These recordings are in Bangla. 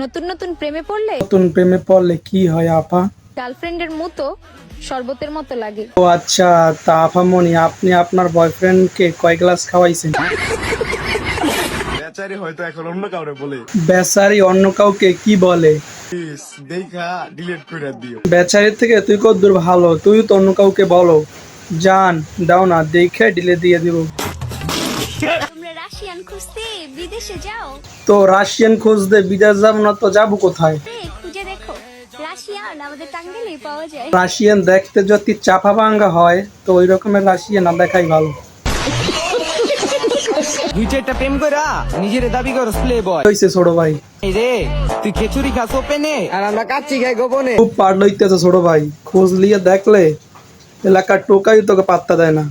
নতুন নতুন প্রেমে পড়লে নতুন প্রেমে পড়লে কি হয় আপা? গার্লফ্রেন্ডের মতো শরবতের মতো লাগে। ও আচ্ছা, তা আপামনি আপনি আপনার বয়ফ্রেন্ডকে কয় গ্লাস খাওয়াইছেন? বেচারি হয়তো এখন অন্য কাউরে বলে বেচারি অন্য কাউকে কি বলে? প্লিজ দেখা ডিলিট করে দিও। বেচারির থেকে তুই কতদূর ভালো, তুই তো অন্য কাউকে বলো। জান দাও না, দেখে ডিলে দিয়ে দিব। তোমরা রাশিয়ান খুঁজতে বিদেশে যাও, তো রাশিয়ান খুঁজতে বিদেশ যাবো না তো যাবো কোথায়? খুঁজে দেখো রাশিয়ান আমাদের টাঙ্গাইলেই পাওয়া যায়। রাশিয়ান দেখতে যদি চাপা ভাঙ্গা হয় তো ওই রকমের রাশিয়ান না দেখাই ভালো। দুই চারটা প্রেম কইরা নিজের দাবি করস প্লে বয়। হইছে ছোট ভাই, এই রে তুই খেচুরি খাস ওপেনে আর আমরা কাচ্চি খাই গোপনে। খুব পার লইতেছে ছোট ভাই, খোঁজ লিয়ে দেখলে এলাকার টোকাই তোকে পাত্তা দেয় না।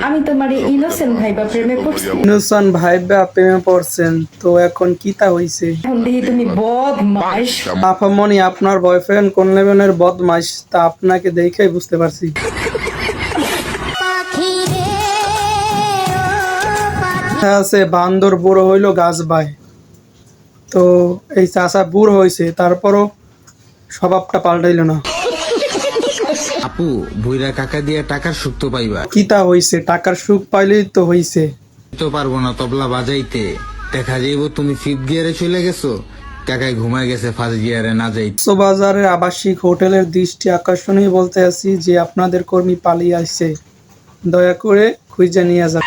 আমি তোমার ইনোসেন্ট ভাইবা প্রেমে পড়ছি, ইনোসেন্ট ভাইবা প্রেমে পড়ছেন, তো এখন কি তা হইছে? এখন দেখি তুমি বদমাইশ। আপামনি আপনার বয়ফ্রেন্ড কোন লেভেলের বদমাইশ তা আপনাকে দেখেই বুঝতে পারছি। আছে বান্দর বুড়ো হইলো গাছ বায়, তো এই চাষা বুড়ো হয়েছে তারপরও স্বভাবটা পাল্টাইলো না। আপু বুইরা কাকা দিয়ে টাকার সুখ তো পাইবা, কি তা হইছে? টাকার সুখ পাইলেই তো হইছে। তো পারবো না তবলা বাজাইতে। দেখা যাইব তুমি ফিফথ গিয়ারে চলে গেছো, কাকায় ঘুমায় গেছে ফার্স্ট গিয়ারে না যাইতে। বাজারের আবাসিক হোটেলের দৃষ্টি আকর্ষণীয় বলতে আছি যে আপনাদের কর্মী পালিয়ে আসছে, দয়া করে খুঁজে নিয়ে যান।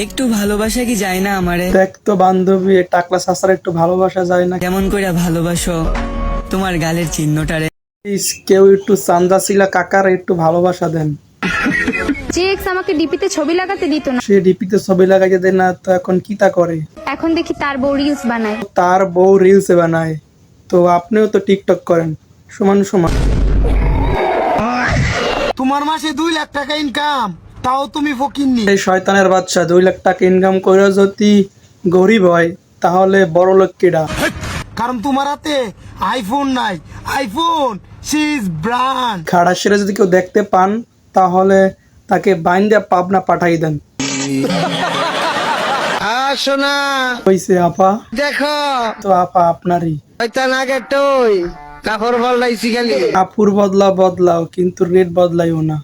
একটু ভালোবাসা কি যায় না আমারে? দেখ তো বান্ধবী, টাকলা চাচার একটু ভালোবাসা যায় না? কেমন কইরা ভালোবাসো তোমার গালের চিহ্নটারে? প্লিজ কেউ একটু চান্দা ছিলা কাকার একটু ভালোবাসা দেন। যে এক্স আমাকে ডিপিতে ছবি লাগাতে দিত না, সে ডিপিতে ছবি লাগাইতে দেয় না, তো এখন কি তা করে? এখন দেখি তার বউ রিলস বানায়। তার বউ রিলস বানায়, তো আপনিও তো টিকটক করেন সমান সমান। তোমার মাসে 2 লাখ টাকা ইনকাম, তাও তুমি ফকিন্নি। এই শয়তানের বাচ্চা 2 লাখ টাকা ইনকাম করে যদি গরিব হয় তাহলে বড় লোক কেডা? কারণ তোমার হাতে আইফোন নাই, আইফোন সিজ ব্র্যান্ড। খাড়া সেরে যদি কেউ দেখতে পান তাহলে তাকে বাইন্দা পাবনা পাঠাই দেন। আসো না হইছে আপা, দেখো তো আপা আপনারই। শয়তান আগে টই কাপড় বদলাইছি খালি। কাপুর বদলাও কিন্তু রেট বদলাইও না,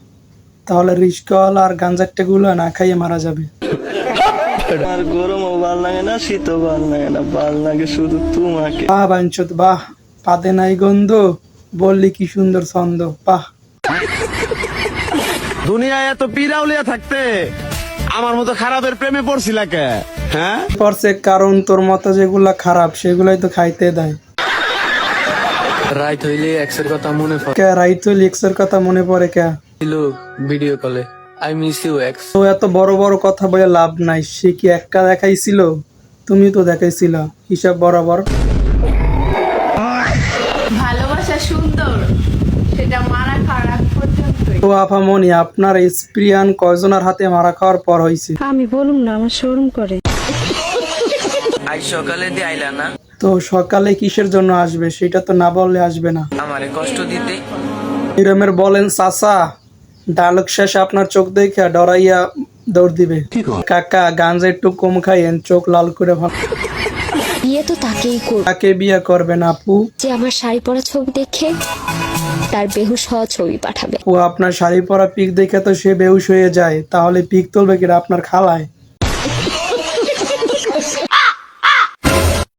তাহলে রিস্কওয়ালা আর গাঞ্জাকটা গুলো না খাইয়ে মারা যাবে। আর গরমও ভাল লাগে না, শীতও ভাল লাগে না, ভাল লাগে শুধু তোমাকে। বাহ বাঞ্চত বাহ, পাতে নাই গন্ধ, বললি কি সুন্দর ছন্দ, বাহ। দুনিয়ায় এত পিরাউলিয়া থাকতে আমার মতো খারাপের প্রেমে পড়ছিলা কে? হ্যাঁ পড়ছে কারণ তোর মতো যেগুলা খারাপ সেগুলাই তো খাইতে দেয়। রাইত হইলে এক্সের কথা মনে কে রাইত হইলে এক্সের কথা মনে পড়ে কে? পড়ছিল ভিডিও কলে, আই মিস ইউ এক্স। তো এত বড় বড় কথা বলে লাভ নাই, সে কি একা দেখাইছিল? তুমি তো দেখাইছিল হিসাব বরাবর। ভালোবাসা সুন্দর, সেটা মারা খারাপ পর্যন্ত। তো আপামনি আপনার স্প্রিয়ান কয়জনের হাতে মারা খাওয়ার পর হইছে? আমি বলুম না, আমার শরম করে। আজ সকালে দিয়ে আইলা না, তো সকালে কিসের জন্য আসবে সেটা তো না বললে আসবে না। আমারে কষ্ট দিতে। এরমের বলেন চাচা, ডায়লগ শেষে আপনার চোখ দেখে ডরাইয়া দৌড় দিবে। কাকা গাঞ্জা একটু কম খাইয়েন, চোখ লাল করে ভালো। বিয়ে তো তাকেই করব কাকে বিয়ে করবেন আপু? যে আমার শাড়ি পরা ছবি দেখে তার বেহুশ হওয়া ছবি পাঠাবে। ও আপনার শাড়ি পরা পিক দেখে তো সে বেহুশ হয়ে যায়, তাহলে পিক তুলবে কিনা আপনার খালায়?